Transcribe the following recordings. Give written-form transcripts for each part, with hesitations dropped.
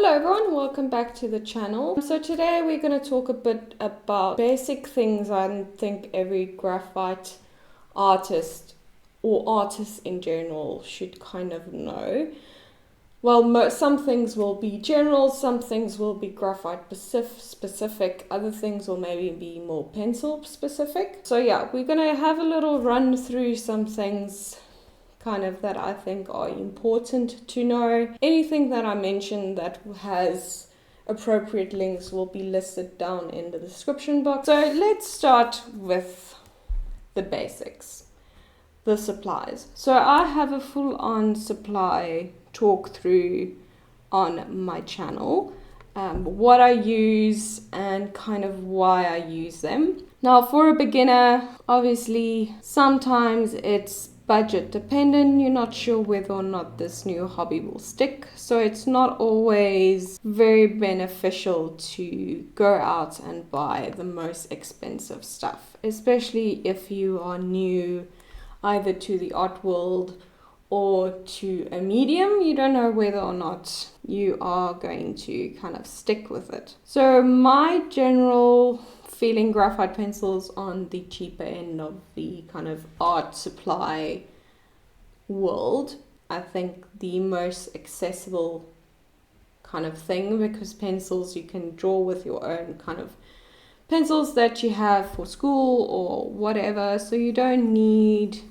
Hello everyone, welcome back to the channel. So today we're going to talk a bit about basic things I think every graphite artist or artists in general should kind of know. Well, some things will be general, some things will be graphite specific, other things will maybe be more pencil specific. So yeah, we're going to have a little run through some things kind of that I think are important to know. Anything that I mentioned that has appropriate links will be listed down in the description box. So let's start with the basics, the supplies. So I have a full-on supply talk through on my channel, what I use and kind of why I use them. Now for a beginner, obviously sometimes it's budget dependent. You're not sure whether or not this new hobby will stick, so it's not always very beneficial to go out and buy the most expensive stuff, especially if you are new either to the art world or to a medium. You don't know whether or not you are going to kind of stick with it. So my general feeling, graphite pencils on the cheaper end of the kind of art supply world. I think the most accessible kind of thing, because pencils you can draw with your own kind of pencils that you have for school or whatever, so you don't need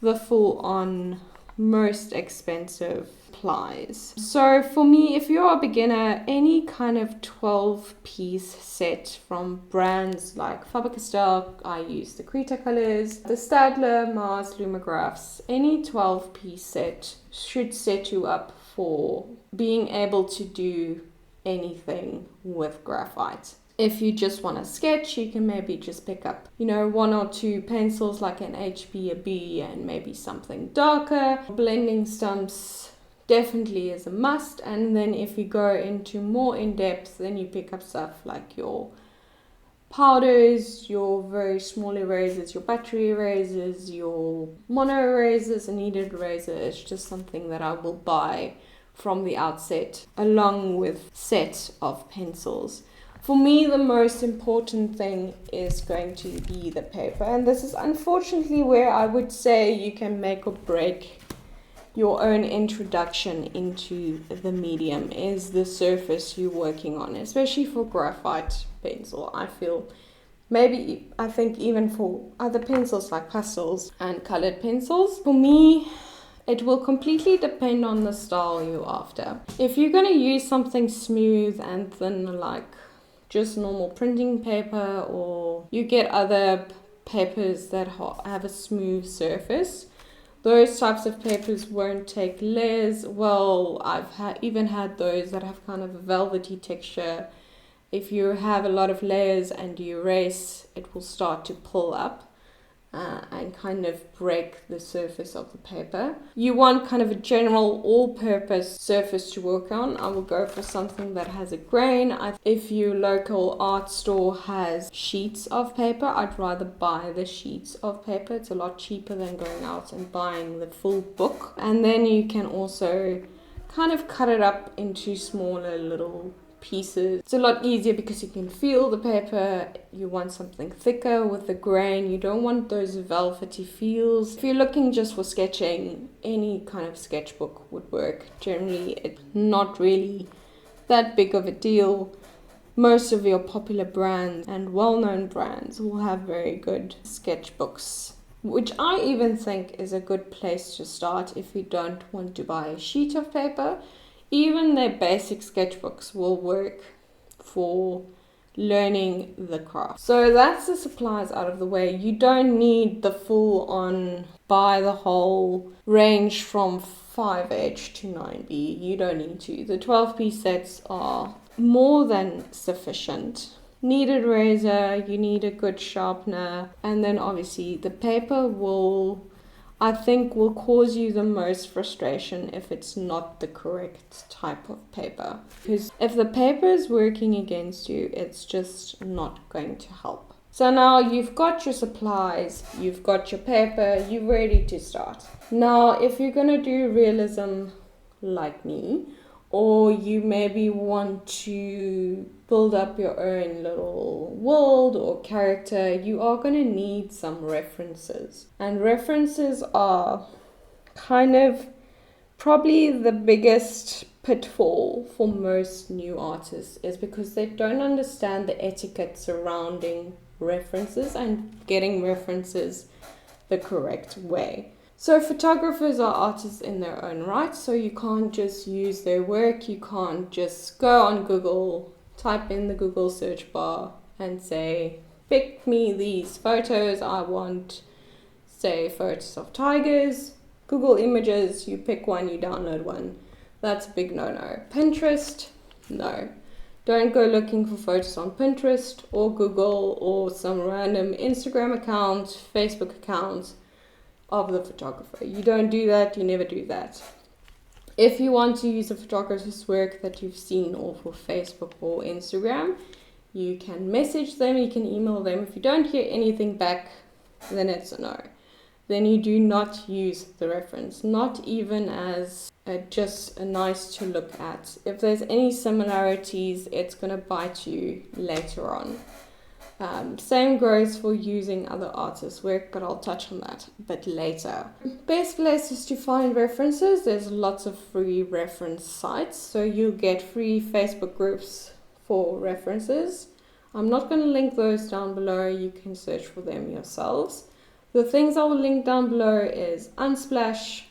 the full-on most expensive supplies. So for me, if you're a beginner, any kind of 12-piece set from brands like Faber-Castell, I use the Cretacolors, the Staedtler, Mars, Lumographs, any 12-piece set should set you up for being able to do anything with graphite. If you just want to sketch, you can maybe just pick up, one or two pencils like an HB, a B, and maybe something darker. Blending stumps definitely is a must. And then if you go into more in depth, then you pick up stuff like your powders, your very small erasers, your battery erasers, your mono erasers. A kneaded eraser is just something that I will buy from the outset along with set of pencils. For me, the most important thing is going to be the paper, and this is unfortunately where I would say you can make or break your own introduction into the medium, is the surface you're working on, especially for graphite pencil. I think even for other pencils like pastels and colored pencils, for me, it will completely depend on the style you're after. If you're going to use something smooth and thin like just normal printing paper, or you get other papers that have a smooth surface, those types of papers won't take layers well. I've even had those that have kind of a velvety texture. If you have a lot of layers and you erase, it will start to pull up and kind of break the surface of the paper. You want kind of a general all-purpose surface to work on. I will go for something that has a grain. If your local art store has sheets of paper, I'd rather buy the sheets of paper. It's a lot cheaper than going out and buying the full book. And then you can also kind of cut it up into smaller little pieces. It's a lot easier because you can feel the paper. You want something thicker with the grain. You don't want those velvety feels. If you're looking just for sketching, any kind of sketchbook would work. Generally, it's not really that big of a deal. Most of your popular brands and well-known brands will have very good sketchbooks, which I even think is a good place to start if you don't want to buy a sheet of paper. Even their basic sketchbooks will work for learning the craft. So that's the supplies out of the way. You don't need the full on buy the whole range from 5H to 9B. You don't need to. The 12-piece sets are more than sufficient. Kneaded eraser, you need a good sharpener, and then obviously the paper will cause you the most frustration if it's not the correct type of paper. Because if the paper is working against you, it's just not going to help. So now you've got your supplies, you've got your paper, you're ready to start. Now, if you're going to do realism like me, or you maybe want to build up your own little world or character, you are going to need some references. And references are kind of probably the biggest pitfall for most new artists, is because they don't understand the etiquette surrounding references and getting references the correct way. So photographers are artists in their own right, so you can't just use their work, you can't just go on Google, type in the Google search bar and say, pick me these photos, I want, say, photos of tigers. Google Images, you pick one, you download one. That's a big no-no. Pinterest, no. Don't go looking for photos on Pinterest or Google or some random Instagram account, Facebook account of the photographer. You don't do that, you never do that. If you want to use a photographer's work that you've seen off of Facebook or Instagram, you can message them, you can email them. If you don't hear anything back, then it's a no. Then you do not use the reference, not even as just a nice to look at. If there's any similarities, it's going to bite you later on. Same goes for using other artists' work, but I'll touch on that a bit later. Best places to find references, there's lots of free reference sites, so you'll get free Facebook groups for references. I'm not going to link those down below, you can search for them yourselves. The things I will link down below is Unsplash,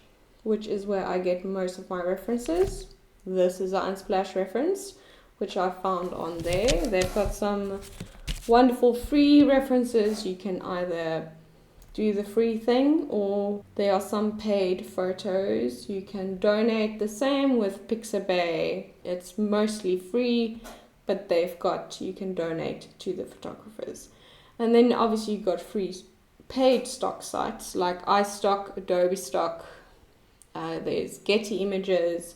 which is where I get most of my references. This is an Unsplash reference, which I found on there. They've got some wonderful free references. You can either do the free thing, or there are some paid photos. You can donate. The same with Pixabay. It's mostly free, but you can donate to the photographers. And then obviously you've got free paid stock sites like iStock, Adobe Stock, there's Getty Images.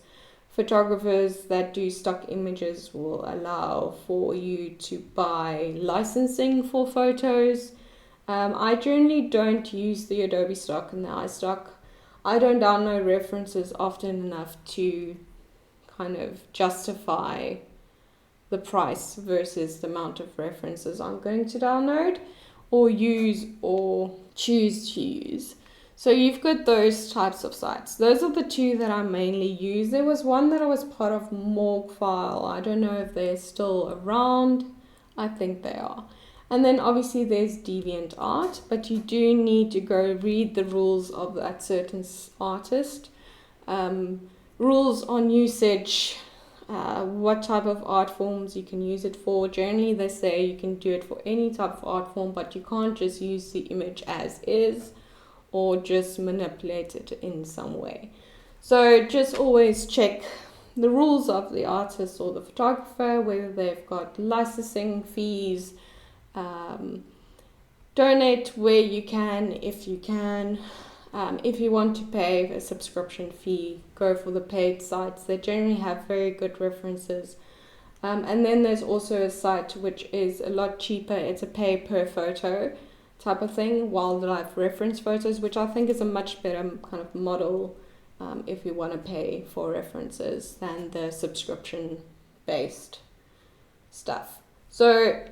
Photographers that do stock images will allow for you to buy licensing for photos. I generally don't use the Adobe Stock and the iStock. I don't download references often enough to kind of justify the price versus the amount of references I'm going to download or use or choose to use. So you've got those types of sites. Those are the two that I mainly use. There was one that I was part of, Morgfile. I don't know if they're still around. I think they are. And then obviously there's DeviantArt, but you do need to go read the rules of that certain artist. Rules on usage, what type of art forms you can use it for. Generally they say you can do it for any type of art form, but you can't just use the image as is or just manipulate it in some way. So just always check the rules of the artist or the photographer, whether they've got licensing fees, donate where you can, if you can. If you want to pay a subscription fee, go for the paid sites. They generally have very good references. And then there's also a site which is a lot cheaper. It's a pay per photo type of thing, wildlife reference photos, which I think is a much better kind of model if you want to pay for references than the subscription based stuff. So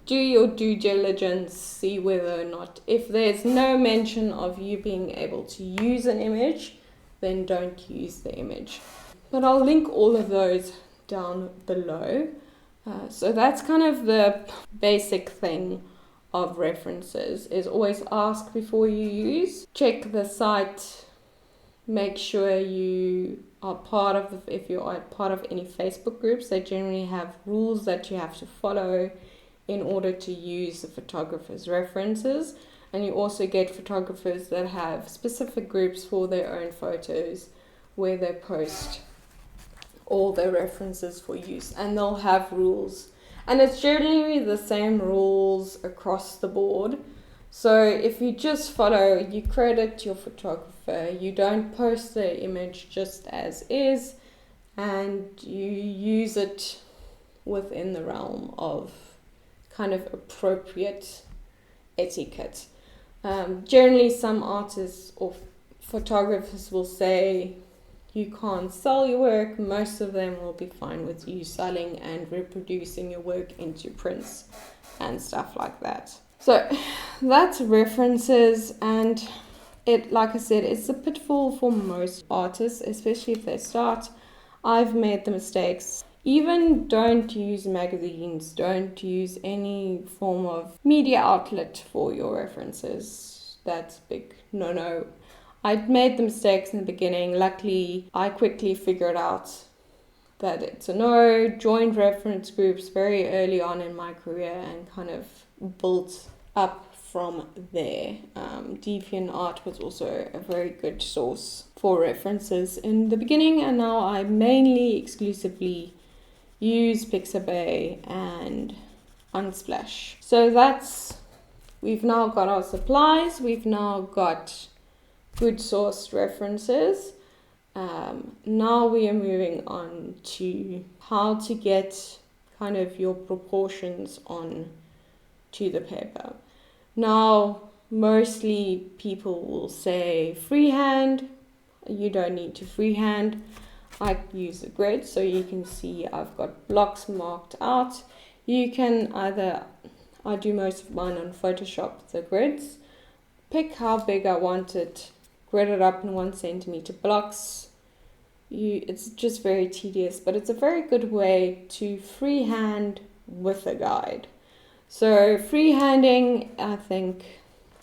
do your due diligence, see whether or not, if there's no mention of you being able to use an image, then don't use the image. But I'll link all of those down below. So that's kind of the basic thing of references, is always ask before you use. Check the site, make sure you are part of, if you are part of any Facebook groups, they generally have rules that you have to follow in order to use the photographer's references. And you also get photographers that have specific groups for their own photos where they post all their references for use, and they'll have rules. And it's generally the same rules across the board. So if you just follow, you credit your photographer, you don't post the image just as is, and you use it within the realm of kind of appropriate etiquette. Generally some artists or photographers will say you can't sell your work, most of them will be fine with you selling and reproducing your work into prints and stuff like that. So that's references, and it, like I said, it's a pitfall for most artists, especially if they start. I've made the mistakes. Even don't use magazines, don't use any form of media outlet for your references. That's big no. I made the mistakes in the beginning. Luckily, I quickly figured out that it's a no. Joined reference groups very early on in my career and kind of built up from there. DeviantArt was also a very good source for references in the beginning, and now I mainly exclusively use Pixabay and Unsplash. So we've now got our supplies, we've now got good sourced references. Now we are moving on to how to get kind of your proportions on to the paper. Now, mostly people will say freehand. You don't need to freehand. I use a grid, so you can see I've got blocks marked out. You can I do most of mine on Photoshop, the grids. Pick how big I want it, grid it up in 1 centimeter blocks. It's just very tedious, but it's a very good way to freehand with a guide. So freehanding, I think,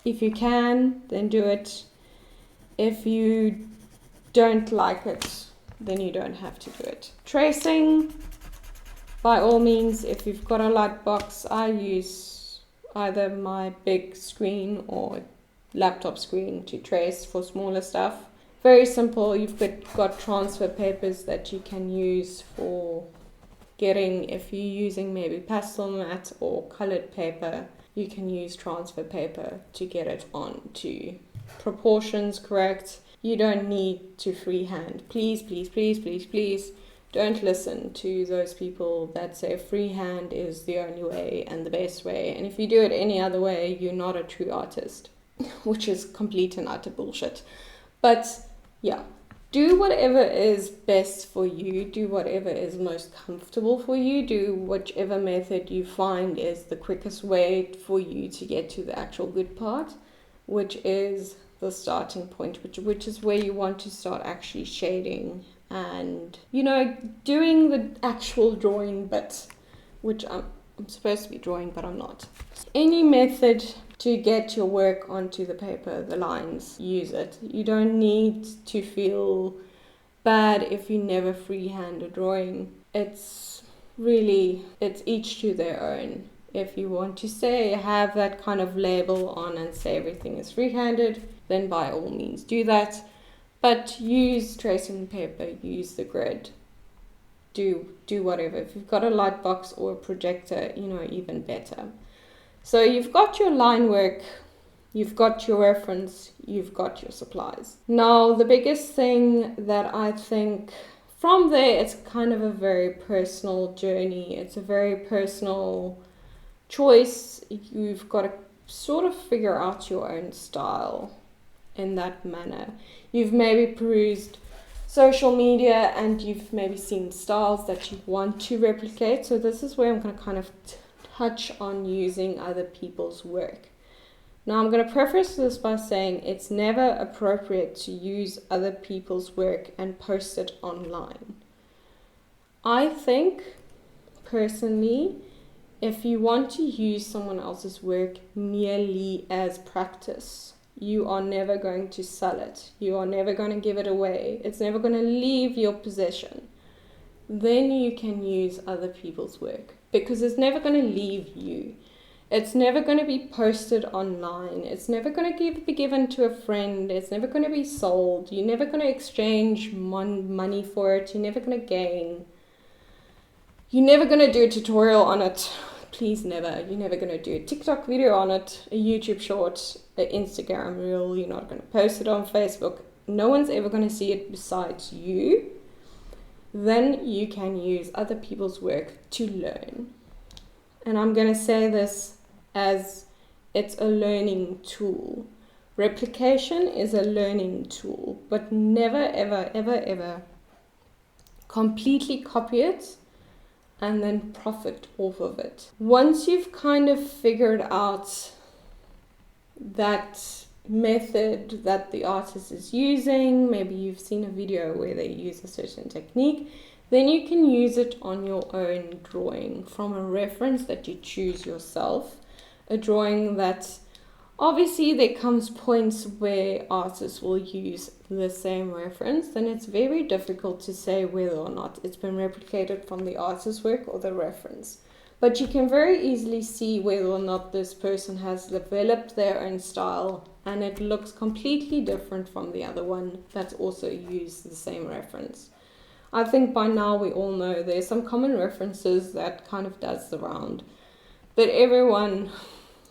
if you can, then do it. If you don't like it, then you don't have to do it. Tracing, by all means, if you've got a light box, I use either my big screen or laptop screen to trace for smaller stuff. Very simple. You've got transfer papers that you can use for getting, if you're using maybe pastel matte or colored paper, you can use transfer paper to get it on to proportions correct. You don't need to freehand. Please don't listen to those people that say freehand is the only way and the best way. And if you do it any other way, you're not a true artist, which is complete and utter bullshit. But yeah, do whatever is best for you. Do whatever is most comfortable for you. Do whichever method you find is the quickest way for you to get to the actual good part, which is the starting point, which is where you want to start actually shading and, doing the actual drawing bit, which I'm supposed to be drawing, but I'm not. Any method to get your work onto the paper, the lines, use it. You don't need to feel bad if you never freehand a drawing. It's each to their own. If you want to have that kind of label on and say everything is freehanded, then by all means do that. But use tracing paper, use the grid. Do whatever. If you've got a light box or a projector, even better. So you've got your line work, you've got your reference, you've got your supplies. Now, the biggest thing that I think from there, it's kind of a very personal journey. It's a very personal choice. You've got to sort of figure out your own style in that manner. You've maybe perused social media and you've maybe seen styles that you want to replicate. So this is where I'm going to kind of touch on using other people's work. Now I'm going to preface this by saying it's never appropriate to use other people's work and post it online. I think personally, if you want to use someone else's work merely as practice, you are never going to sell it. You are never going to give it away. It's never going to leave your possession. Then you can use other people's work, because it's never going to leave you. It's never going to be posted online. It's never going to be given to a friend. It's never going to be sold. You're never going to exchange money for it. You're never going to gain. You're never going to do a tutorial on it. Please never. You're never going to do a TikTok video on it, a YouTube short, an Instagram reel. You're not going to post it on Facebook. No one's ever going to see it besides you. Then you can use other people's work to learn. And I'm going to say this as it's a learning tool. replication is a learning tool, but never, ever, ever, ever completely copy it and then profit off of it. Once you've kind of figured out that method that the artist is using, maybe you've seen a video where they use a certain technique, then you can use it on your own drawing from a reference that you choose yourself. A drawing that obviously there comes points where artists will use the same reference, then it's very difficult to say whether or not it's been replicated from the artist's work or the reference. But you can very easily see whether or not this person has developed their own style and it looks completely different from the other one that's also used the same reference. I think by now we all know there's some common references that kind of does the round. But everyone,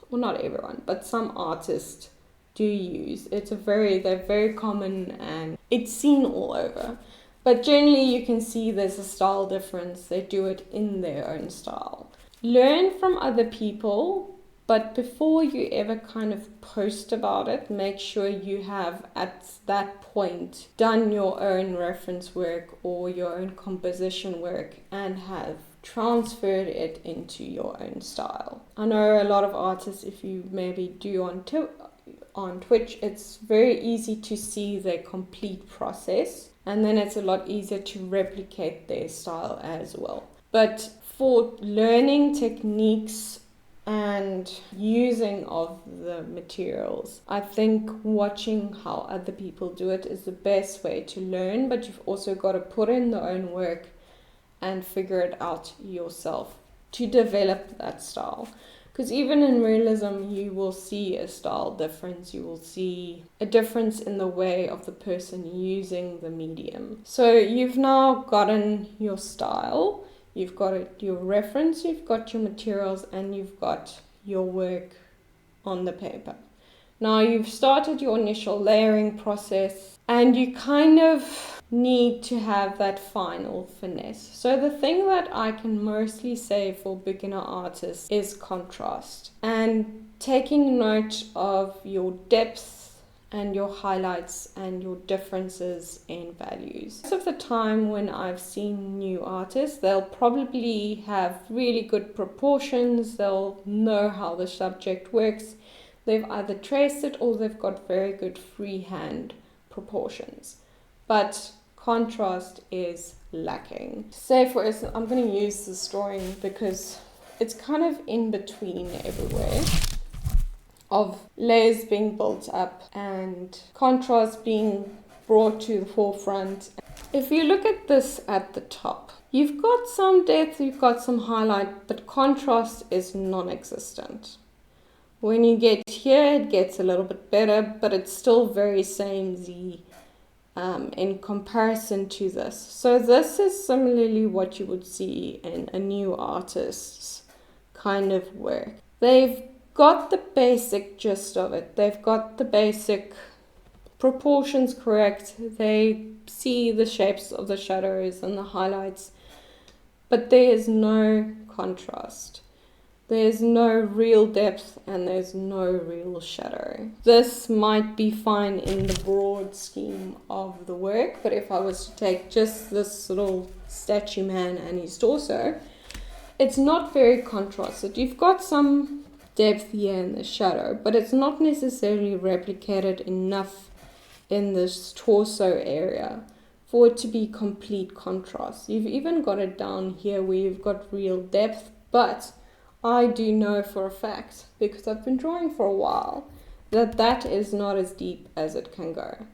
well not everyone, but some artists do use. They're very common and it's seen all over. But generally you can see there's a style difference. They do it in their own style. Learn from other people, but before you ever kind of post about it, make sure you have at that point done your own reference work or your own composition work and have transferred it into your own style. I know a lot of artists, if you maybe do on Twitch, it's very easy to see their complete process and then it's a lot easier to replicate their style as well. But for learning techniques and using of the materials, I think watching how other people do it is the best way to learn, but you've also got to put in the own work and figure it out yourself to develop that style. Because even in realism, you will see a style difference. You will see a difference in the way of the person using the medium. So you've now gotten your style. You've got your reference, you've got your materials, and you've got your work on the paper. Now you've started your initial layering process and you kind of need to have that final finesse. So the thing that I can mostly say for beginner artists is contrast and taking note of your depth and your highlights and your differences in values. Most of the time when I've seen new artists, they'll probably have really good proportions, they'll know how the subject works, they've either traced it or they've got very good freehand proportions. But contrast is lacking. Say for instance, I'm going to use this drawing because it's kind of in between everywhere, of layers being built up and contrast being brought to the forefront. If you look at this at the top, you've got some depth, you've got some highlight, but contrast is non-existent. When you get here, it gets a little bit better, but it's still very samey in comparison to this. So this is similarly what you would see in a new artist's kind of work. They've got the basic gist of it. They've got the basic proportions correct. They see the shapes of the shadows and the highlights, but there is no contrast. There's no real depth and there's no real shadow. This might be fine in the broad scheme of the work, but if I was to take just this little statue man and his torso, it's not very contrasted. You've got some depth here in the shadow, but it's not necessarily replicated enough in this torso area for it to be complete contrast. You've even got it down here where you've got real depth, but I do know for a fact, because I've been drawing for a while, that that is not as deep as it can go.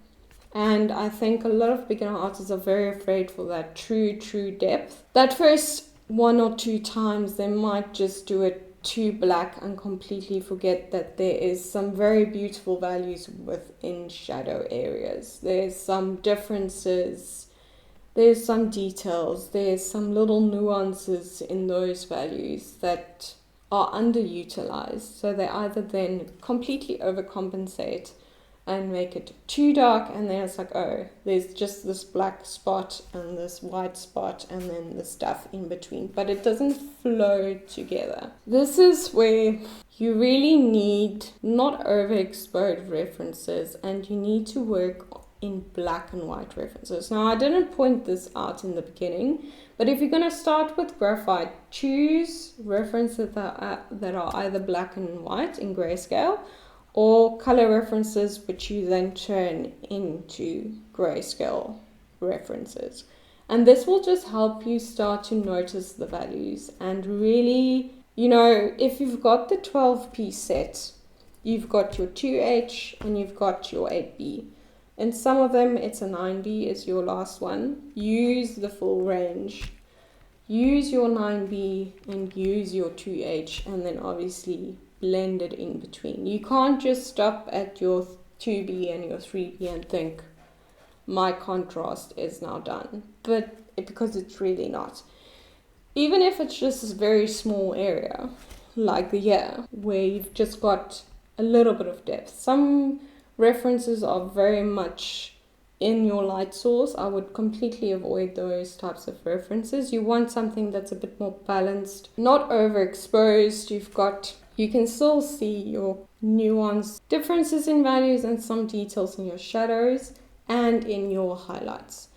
And I think a lot of beginner artists are very afraid for that true depth. That first one or two times they might just do it too black and completely forget that there is some very beautiful values within shadow areas. There's some differences, there's some details, there's some little nuances in those values that are underutilized. So they either then completely overcompensate and make it too dark, and then it's like, oh, there's just this black spot and this white spot and then the stuff in between, but it doesn't flow together. This is where you really need not overexposed references, and you need to work in black and white references. Now, I didn't point this out in the beginning, but if you're going to start with graphite, choose references that are either black and white in grayscale, or color references which you then turn into grayscale references. And this will just help you start to notice the values. And really, you know, if you've got the 12-piece set, you've got your 2H and you've got your 8B. In some of them, it's a 9B is your last one. Use the full range. Use your 9B and use your 2H, and then obviously blend it in between. You can't just stop at your 2B and your 3B and think, my contrast is now done. But because it's really not. Even if it's just a very small area, like here, where you've just got a little bit of depth. Some references are very much in your light source. I would completely avoid those types of references. You want something that's a bit more balanced, not overexposed. You can still see your nuance differences in values and some details in your shadows and in your highlights.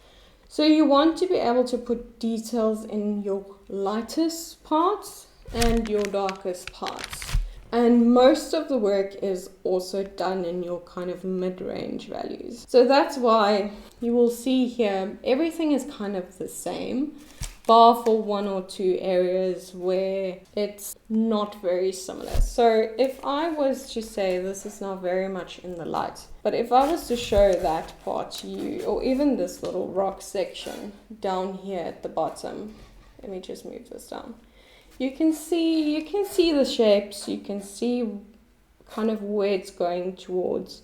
So you want to be able to put details in your lightest parts and your darkest parts. And most of the work is also done in your kind of mid-range values. So that's why you will see here, everything is kind of the same, bar for one or two areas where it's not very similar. So if I was to say this is now very much in the light, but if I was to show that part to you, or even this little rock section down here at the bottom, let me just move this down. You can see the shapes, you can see kind of where it's going towards,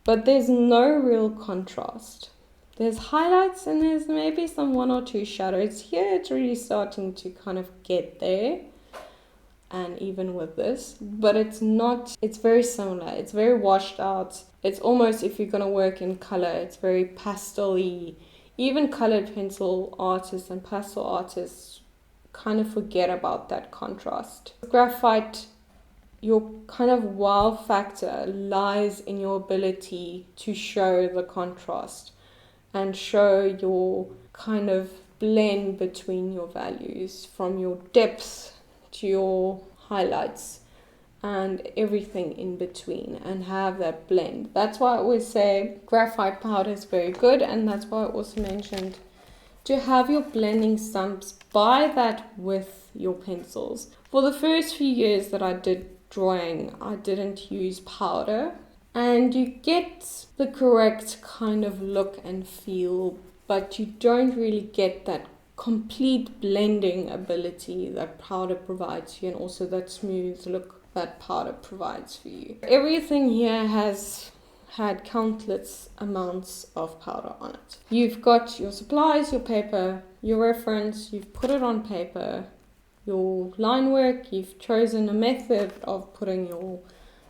but there's no real contrast. There's highlights and there's maybe some one or two shadows. Here it's really starting to kind of get there, and even with this, but it's very similar. It's very washed out. It's almost, if you're going to work in color, it's very pastel-y. Even colored pencil artists and pastel artists kind of forget about that contrast. Graphite, your kind of wow factor lies in your ability to show the contrast and show your kind of blend between your values, from your depths to your highlights and everything in between, and have that blend. That's why I always say graphite powder is very good, and that's why I also mentioned to have your blending stumps, buy that with your pencils. For the first few years that I did drawing, I didn't use powder, and you get the correct kind of look and feel, but you don't really get that complete blending ability that powder provides you, and also that smooth look that powder provides for you. Everything here has had countless amounts of powder on it. You've got your supplies, your paper, your reference, you've put it on paper, your line work, you've chosen a method of putting your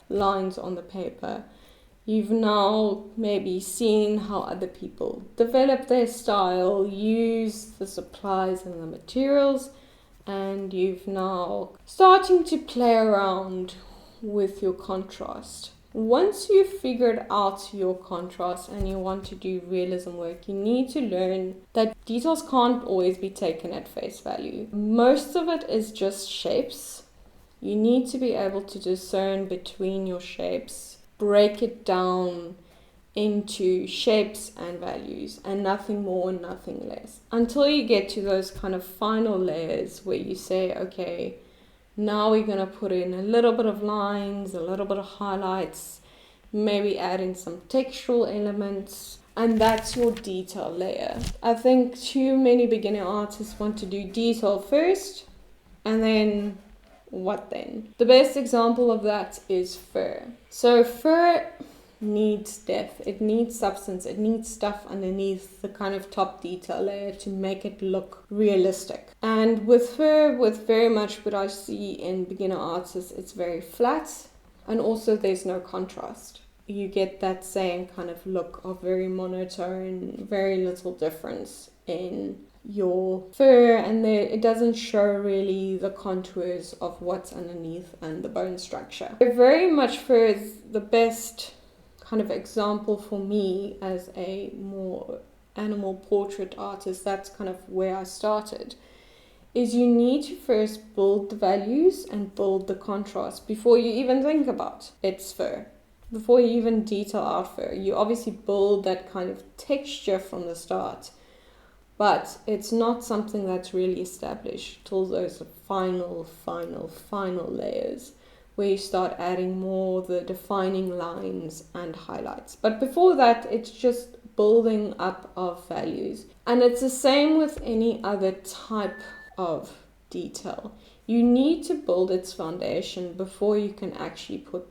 lines on the paper. You've now maybe seen how other people develop their style, use the supplies and the materials, and you've now starting to play around with your contrast. Once you've figured out your contrast and you want to do realism work, you need to learn that details can't always be taken at face value. Most of it is just shapes. You need to be able to discern between your shapes, break it down into shapes and values, and nothing more, nothing less. Until you get to those kind of final layers where you say, okay, now we're going to put in a little bit of lines, a little bit of highlights, maybe add in some textural elements, and that's your detail layer. I think too many beginner artists want to do detail first, and then what then? The best example of that is fur. So fur needs depth, it needs substance, it needs stuff underneath the kind of top detail layer to make it look realistic. And with fur, with very much what I see in beginner artists, it's very flat, and also there's no contrast. you get that same kind of look of very monotone, very little difference in your fur, and it doesn't show really the contours of what's underneath and the bone structure. Very much fur is the best kind of example for me as a more animal portrait artist. That's kind of where I started, is you need to first build the values and build the contrast before you even think about its fur. Before you even detail out fur, you obviously build that kind of texture from the start, but it's not something that's really established till those final layers where you start adding more the defining lines and highlights. But before that, it's just building up of values. And it's the same with any other type of detail. You need to build its foundation before you can actually put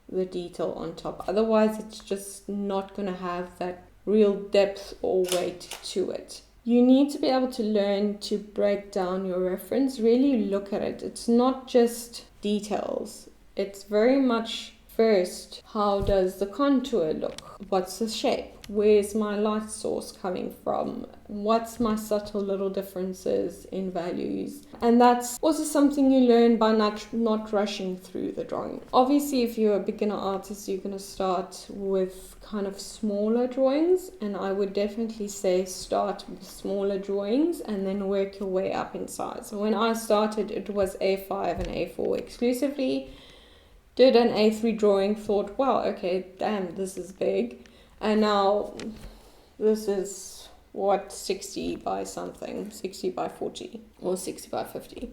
the detail on top. Otherwise, it's just not going to have that real depth or weight to it. You need to be able to learn to break down your reference, really look at it. It's not just details. It's very much first, how does the contour look? What's the shape? Where's my light source coming from? What's my subtle little differences in values? And that's also something you learn by not rushing through the drawing. Obviously, if you're a beginner artist, you're going to start with kind of smaller drawings, and I would definitely say start with smaller drawings and then work your way up in size. So when I started, it was A5 and A4 exclusively. Did an A3 drawing, thought, wow, okay, damn, this is big. And now this is what, 60 by something, 60 by 40 or 60 by 50.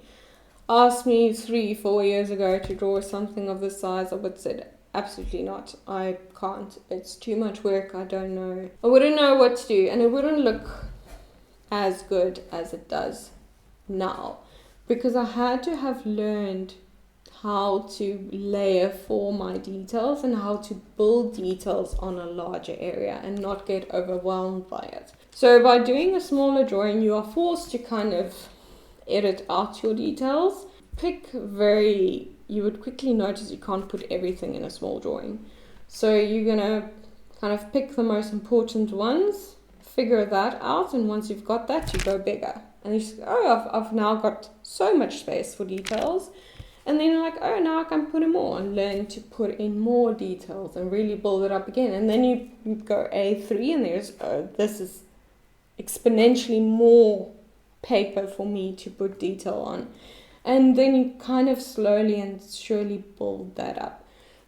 Asked me 3-4 years ago to draw something of this size, I would have said, absolutely not. I can't. It's too much work. I don't know. I wouldn't know what to do, and it wouldn't look as good as it does now, because I had to have learned how to layer for my details and how to build details on a larger area and not get overwhelmed by it. So by doing a smaller drawing, you are forced to kind of edit out your details. You would quickly notice you can't put everything in a small drawing. So you're gonna kind of pick the most important ones, figure that out, and once you've got that, you go bigger. And you say, oh, I've now got so much space for details. And then you're like, oh, now I can put in more, and learn to put in more details and really build it up again. And then you go A3, and this is exponentially more paper for me to put detail on. And then you kind of slowly and surely build that up.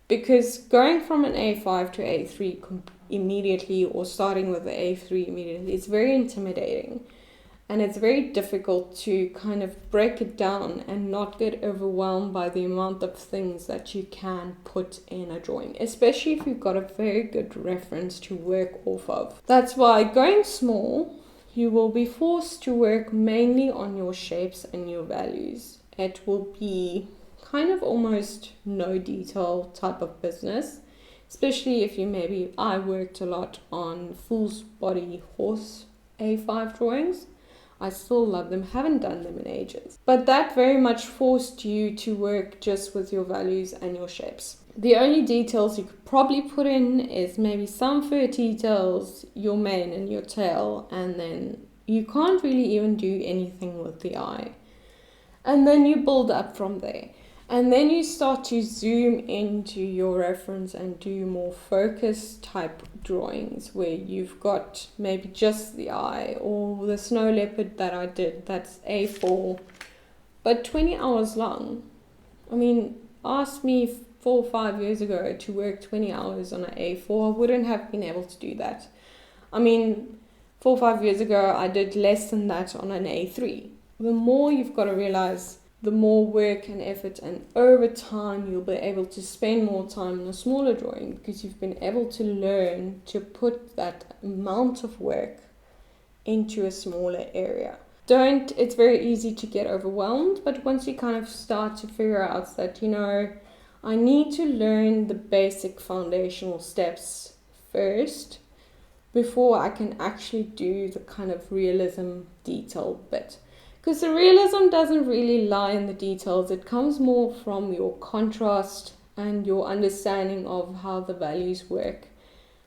Because going from an A5 to A3 immediately, or starting with the A3 immediately, it's very intimidating. And it's very difficult to kind of break it down and not get overwhelmed by the amount of things that you can put in a drawing, especially if you've got a very good reference to work off of. That's why going small, you will be forced to work mainly on your shapes and your values. It will be kind of almost no detail type of business, especially if I worked a lot on full body horse A5 drawings. I still love them, haven't done them in ages. But that very much forced you to work just with your values and your shapes. The only details you could probably put in is maybe some fur details, your mane and your tail, and then you can't really even do anything with the eye. And then you build up from there. And then you start to zoom into your reference and do more focus type drawings where you've got maybe just the eye, or the snow leopard that I did, that's A4, but 20 hours long. I mean, ask me 4 or 5 years ago to work 20 hours on an A4, I wouldn't have been able to do that. I mean, 4 or 5 years ago, I did less than that on an A3. The more you've got to realize, the more work and effort, and over time you'll be able to spend more time on a smaller drawing because you've been able to learn to put that amount of work into a smaller area. It's very easy to get overwhelmed, but once you kind of start to figure out that, I need to learn the basic foundational steps first before I can actually do the kind of realism detail bit. Because the realism doesn't really lie in the details. It comes more from your contrast and your understanding of how the values work,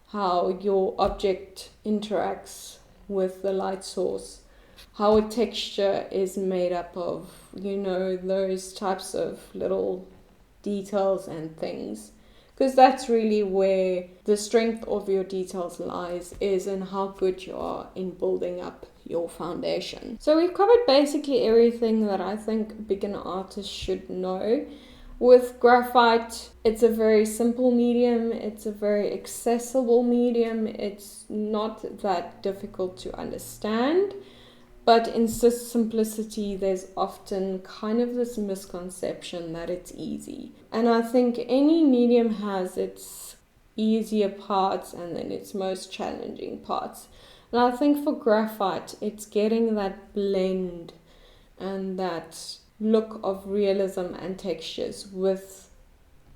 how your object interacts with the light source, how a texture is made up of, you know, those types of little details and things. Because that's really where the strength of your details lies, is in how good you are in building up your foundation. So we've covered basically everything that I think beginner artists should know. With graphite, it's a very simple medium, it's a very accessible medium, it's not that difficult to understand. But in simplicity, there's often kind of this misconception that it's easy. And I think any medium has its easier parts and then its most challenging parts. And I think for graphite, it's getting that blend and that look of realism and textures with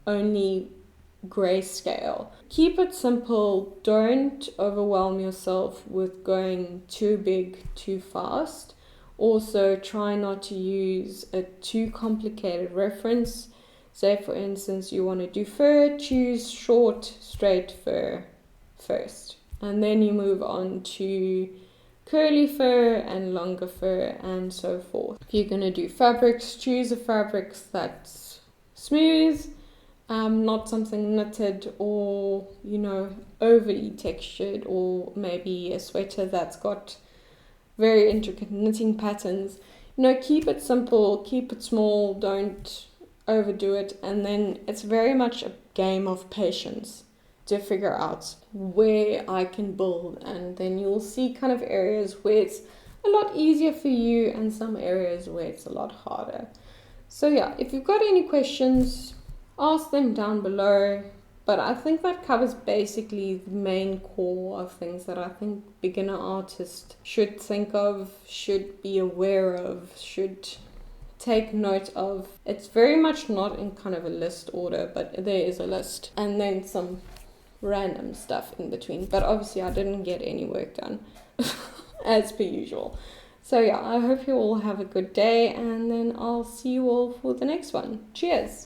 only grayscale. Keep it simple, don't overwhelm yourself with going too big too fast. Also, try not to use a too complicated reference. Say for instance you want to do fur, choose short straight fur first, and then you move on to curly fur and longer fur and so forth. If you're going to do fabrics, choose a fabric that's smooth, not something knitted or, you know, overly textured, or maybe a sweater that's got very intricate knitting patterns. You know, keep it simple, keep it small, don't overdo it, and then it's very much a game of patience to figure out where I can build, and then you'll see kind of areas where it's a lot easier for you and some areas where it's a lot harder. So yeah, if you've got any questions, ask them down below, but I think that covers basically the main core of things that I think beginner artists should think of, should be aware of, should take note of. It's very much not in kind of a list order, but there is a list and then some random stuff in between, but obviously I didn't get any work done as per usual. So yeah, I hope you all have a good day, and then I'll see you all for the next one. Cheers!